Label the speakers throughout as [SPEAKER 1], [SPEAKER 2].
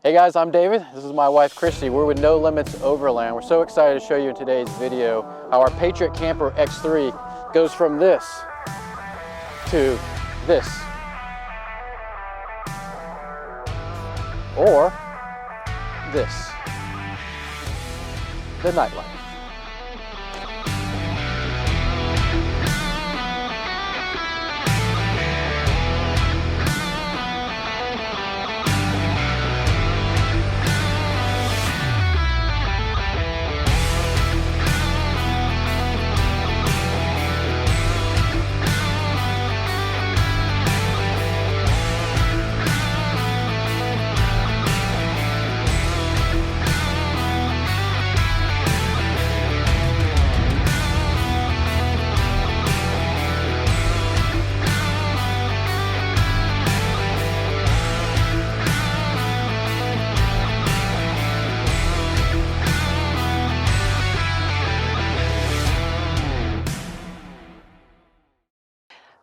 [SPEAKER 1] Hey guys, I'm David. This is my wife Christy. We're with No Limits Overland. We're so excited to show you in today's video how our Patriot Camper X3 goes from this to this. Or this. The nightlife.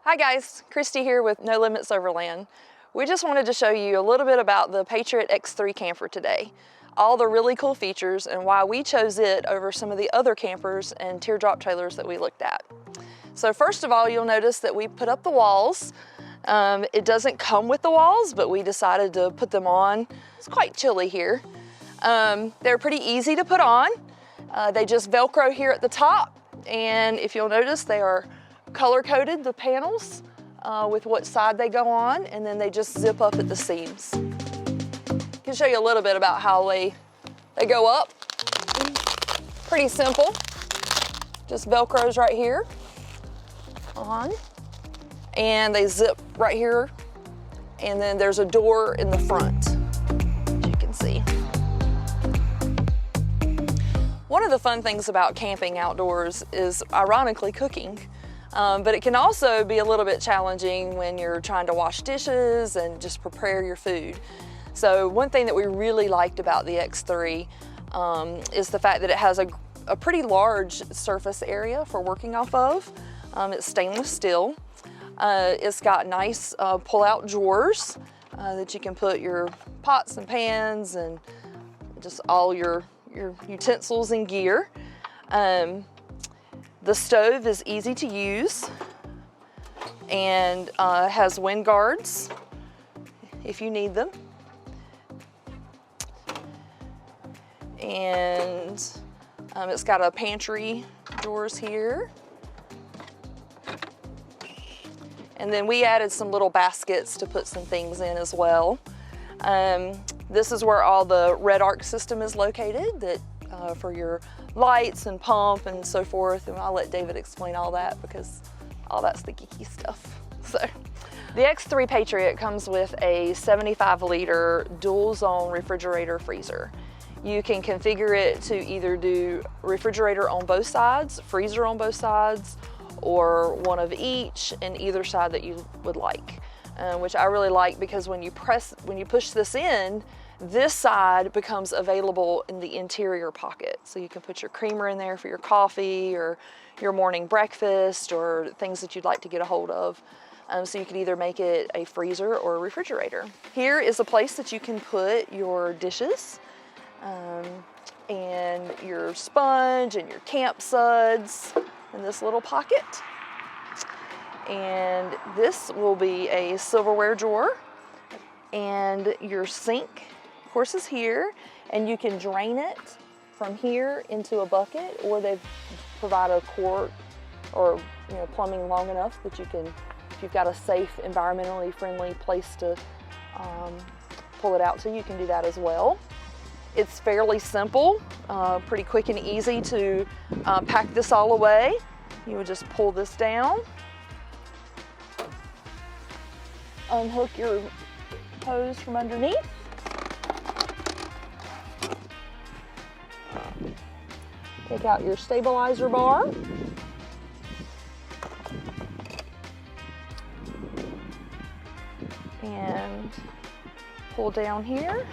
[SPEAKER 2] Hi guys, Christy here with No Limits Overland. We just wanted to show you a little bit about the Patriot X3 camper today. All the really cool features and why we chose it over some of the other campers and teardrop trailers that we looked at. So first of all, you'll notice that we put up the walls. It doesn't come with the walls, but we decided to put them on. It's quite chilly here. They're pretty easy to put on. They just Velcro here at the top. And if you'll notice, they are color-coded, the panels, with what side they go on, and then they just zip up at the seams. I can show you a little bit about how they go up. Pretty simple. Just Velcros right here on, and they zip right here, and then there's a door in the front, as you can see. One of the fun things about camping outdoors is ironically cooking. But it can also be a little bit challenging when you're trying to wash dishes and just prepare your food. So one thing that we really liked about the X3 is the fact that it has a pretty large surface area for working off of. It's stainless steel. It's got nice pull-out drawers that you can put your pots and pans and just all your utensils and gear. The stove is easy to use and has wind guards if you need them. And it's got a pantry drawers here. And then we added some little baskets to put some things in as well. This is where all the Red Arc system is located, for your lights and pump and so forth, and I'll let David explain all that because all that's the geeky stuff. So, the X3 Patriot comes with a 75-liter dual zone refrigerator freezer. You can configure it to either do refrigerator on both sides, freezer on both sides, or one of each in either side that you would like, which I really like because when you push this in, this side becomes available in the interior pocket. So you can put your creamer in there for your coffee or your morning breakfast or things that you'd like to get a hold of. So you can either make it a freezer or a refrigerator. Here is a place that you can put your dishes and your sponge and your camp suds in this little pocket. And this will be a silverware drawer, and your sink of course is here, and you can drain it from here into a bucket, or they provide a quart or plumbing long enough that you can, if you've got a safe, environmentally friendly place to pull it out to, you can do that as well. It's fairly simple, pretty quick and easy to pack this all away. You would just pull this down, unhook your hose from underneath, take out your stabilizer bar, and pull down here,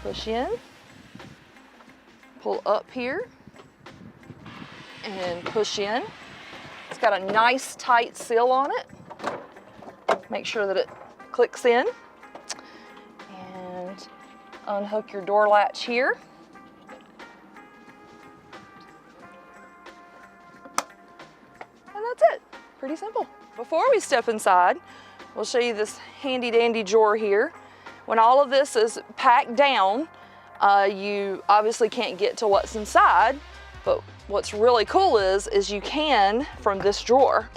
[SPEAKER 2] push in, pull up here, and push in. It's got a nice tight seal on it. Make sure that it clicks in. unhook your door latch here. And that's it, pretty simple. Before we step inside, we'll show you this handy dandy drawer here. When all of this is packed down, you obviously can't get to what's inside, but what's really cool is you can from this drawer.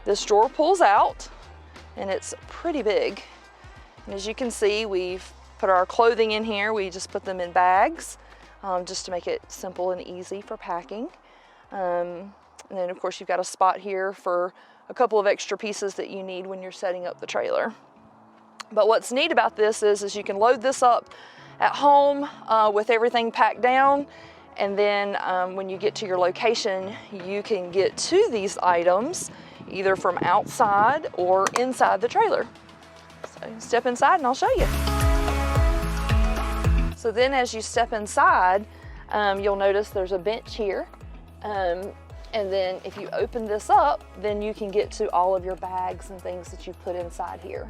[SPEAKER 2] This drawer pulls out and it's pretty big. And as you can see, we've put our clothing in here. We just put them in bags just to make it simple and easy for packing. And then of course you've got a spot here for a couple of extra pieces that you need when you're setting up the trailer. But what's neat about this is you can load this up at home with everything packed down, and then when you get to your location, you can get to these items either from outside or inside the trailer. So step inside and I'll show you. So then as you step inside, you'll notice there's a bench here. And then if you open this up, then you can get to all of your bags and things that you've put inside here.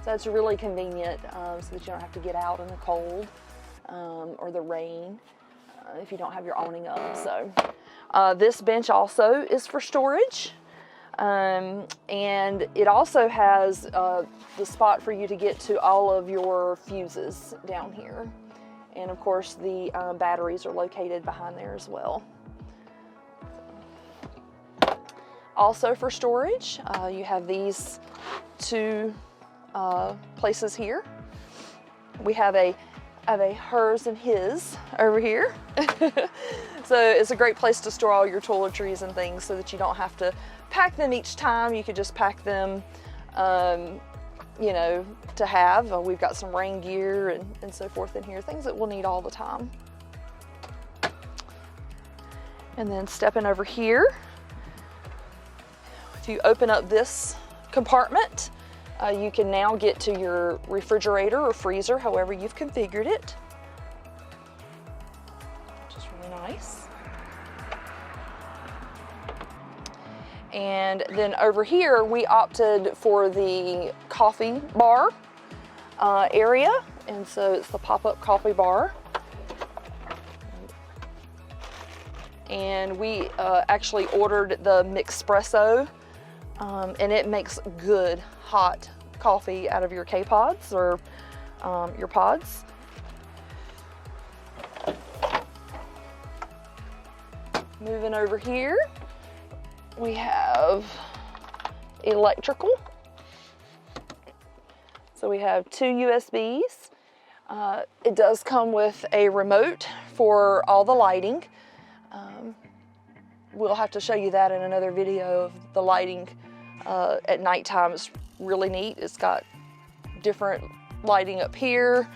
[SPEAKER 2] So it's really convenient so that you don't have to get out in the cold or the rain if you don't have your awning up. So this bench also is for storage. And it also has the spot for you to get to all of your fuses down here. And of course the batteries are located behind there as well. Also for storage, you have these two places here. We have a hers and his over here. So it's a great place to store all your toiletries and things so that you don't have to pack them each time. You could just pack them, you know, to have. We've got some rain gear and so forth in here, things that we'll need all the time. And then stepping over here, if you open up this compartment, you can now get to your refrigerator or freezer, however you've configured it, which is really nice. And then over here, we opted for the coffee bar area, and so it's the pop-up coffee bar. And we actually ordered the Mixpresso, and it makes good hot coffee out of your K-Pods or your pods. Moving over here, we have electrical. So we have two USBs. It does come with a remote for all the lighting. We'll have to show you that in another video of the lighting at nighttime. It's really neat. It's got different lighting up here,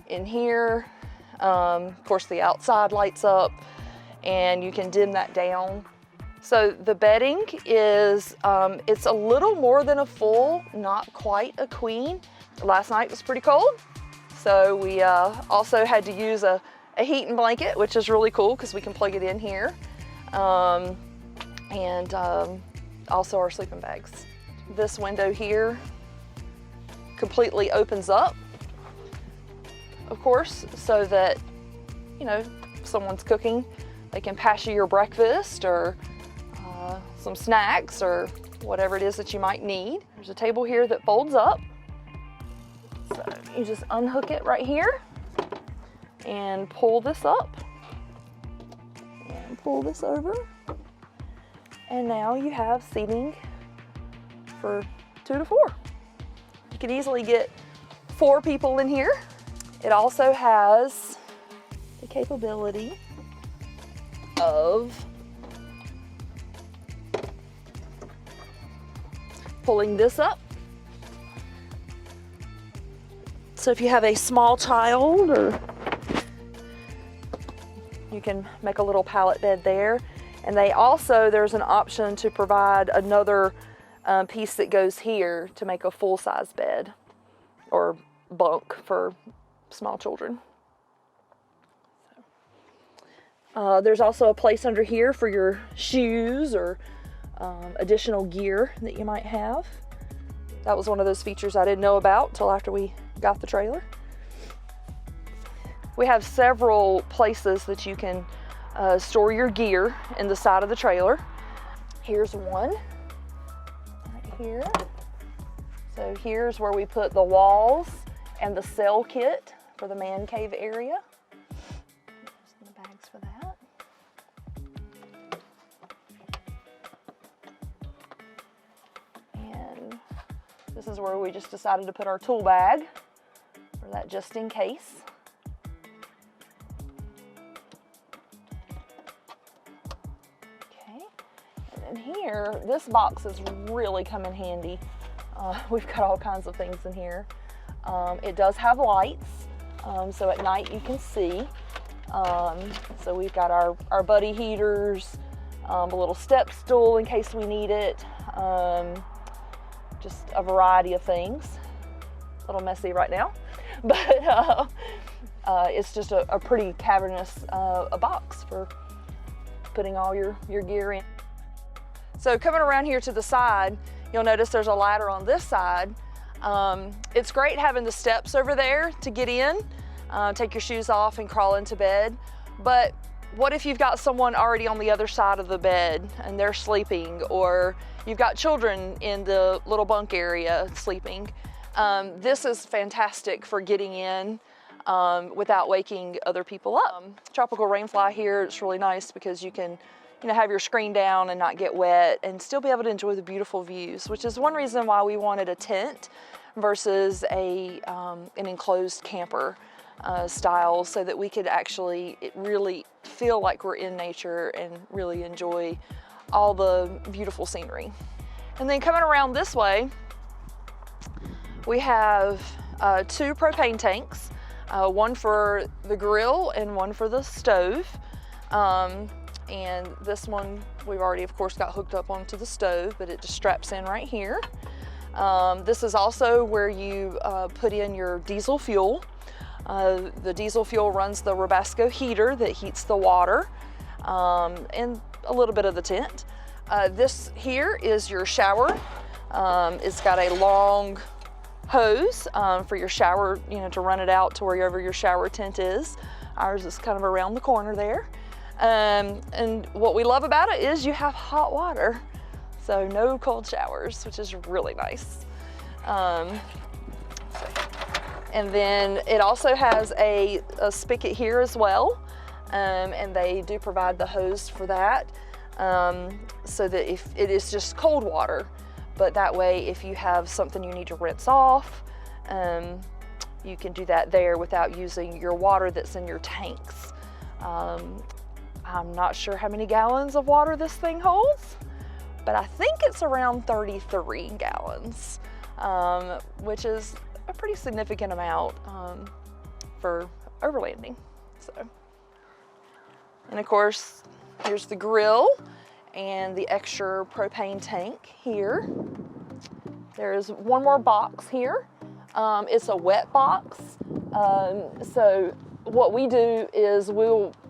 [SPEAKER 2] in here. Of course, the outside lights up, and you can dim that down. So the bedding is, it's a little more than a full, not quite a queen. Last night was pretty cold, so we also had to use a heating blanket, which is really cool because we can plug it in here. And also our sleeping bags. This window here completely opens up, of course, so that, you know, if someone's cooking, they can pass you your breakfast or some snacks or whatever it is that you might need. There's a table here that folds up. So you just unhook it right here and pull this up and pull this over. And now you have seating for 2 to 4. You can easily get 4 people in here. It also has the capability of pulling this up. So if you have a small child, or you can make a little pallet bed there. And they also, there's an option to provide another piece that goes here to make a full-size bed or bunk for small children. There's also a place under here for your shoes or additional gear that you might have. That was one of those features I didn't know about until after we got the trailer. We have several places that you can store your gear in the side of the trailer. Here's one right here. So here's where we put the walls and the cell kit for the man cave area. There's the bags for that. And this is where we just decided to put our tool bag for that just in case. And here, this box has really come in handy. We've got all kinds of things in here. It does have lights, so at night you can see. So we've got our buddy heaters, a little step stool in case we need it, just a variety of things. A little messy right now, but it's just a pretty cavernous a box for putting all your gear in. So coming around here to the side, you'll notice there's a ladder on this side. It's great having the steps over there to get in, take your shoes off and crawl into bed. But what if you've got someone already on the other side of the bed and they're sleeping, or you've got children in the little bunk area sleeping? This is fantastic for getting in without waking other people up. Tropical rainfly here, it's really nice because you can have your screen down and not get wet and still be able to enjoy the beautiful views, which is one reason why we wanted a tent versus an enclosed camper style, so that we could actually really feel like we're in nature and really enjoy all the beautiful scenery. And then coming around this way, we have 2 propane tanks, one for the grill and one for the stove. And this one, we've already, of course, got hooked up onto the stove, but it just straps in right here. This is also where you put in your diesel fuel. The diesel fuel runs the Robasco heater that heats the water and a little bit of the tent. This here is your shower. It's got a long hose for your shower, to run it out to wherever your shower tent is. Ours is kind of around the corner there. And what we love about it is you have hot water, so no cold showers, which is really nice. And then it also has a spigot here as well, and they do provide the hose for that, so that if it is just cold water, but that way if you have something you need to rinse off, you can do that there without using your water that's in your tanks. I'm not sure how many gallons of water this thing holds, but I think it's around 33 gallons, which is a pretty significant amount for overlanding. And of course, here's the grill and the extra propane tank here. There's one more box here. It's a wet box. So what we do is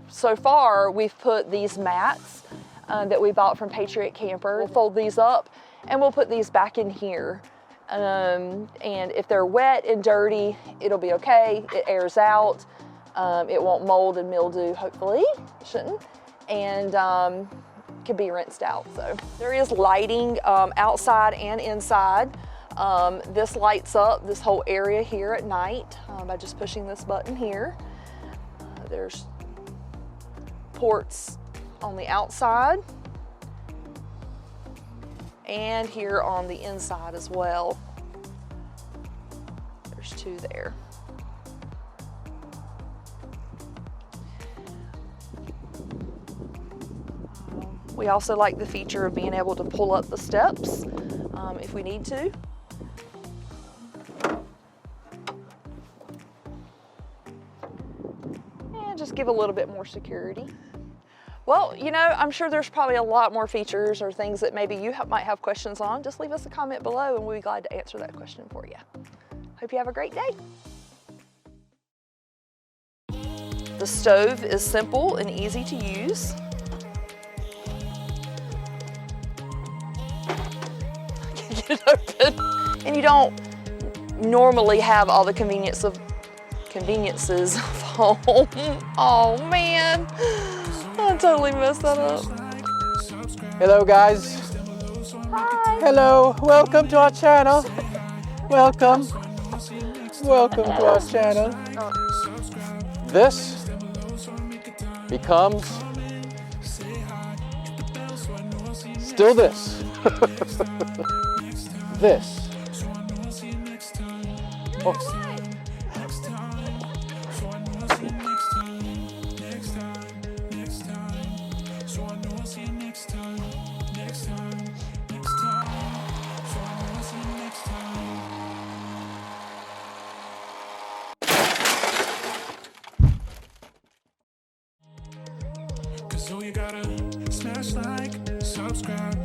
[SPEAKER 2] so far, we've put these mats that we bought from Patriot Camper. We'll fold these up and we'll put these back in here. And if they're wet and dirty, it'll be okay. It airs out. It won't mold and mildew, hopefully. It shouldn't. And can be rinsed out. So there is lighting outside and inside. This lights up this whole area here at night by just pushing this button here. There's ports on the outside and here on the inside as well. There's 2 there. We also like the feature of being able to pull up the steps if we need to. And just give a little bit more security. Well, I'm sure there's probably a lot more features or things that maybe you might have questions on. Just leave us a comment below and we'll be glad to answer that question for you. Hope you have a great day. The stove is simple and easy to use. Get it open. And you don't normally have all the conveniences conveniences of home. Oh man, I totally messed that up.
[SPEAKER 1] Hello guys.
[SPEAKER 2] Hi.
[SPEAKER 1] Hello, welcome to our channel. Welcome. Welcome to our channel. This becomes still this. This. Oh.
[SPEAKER 3] So you gotta smash like, subscribe,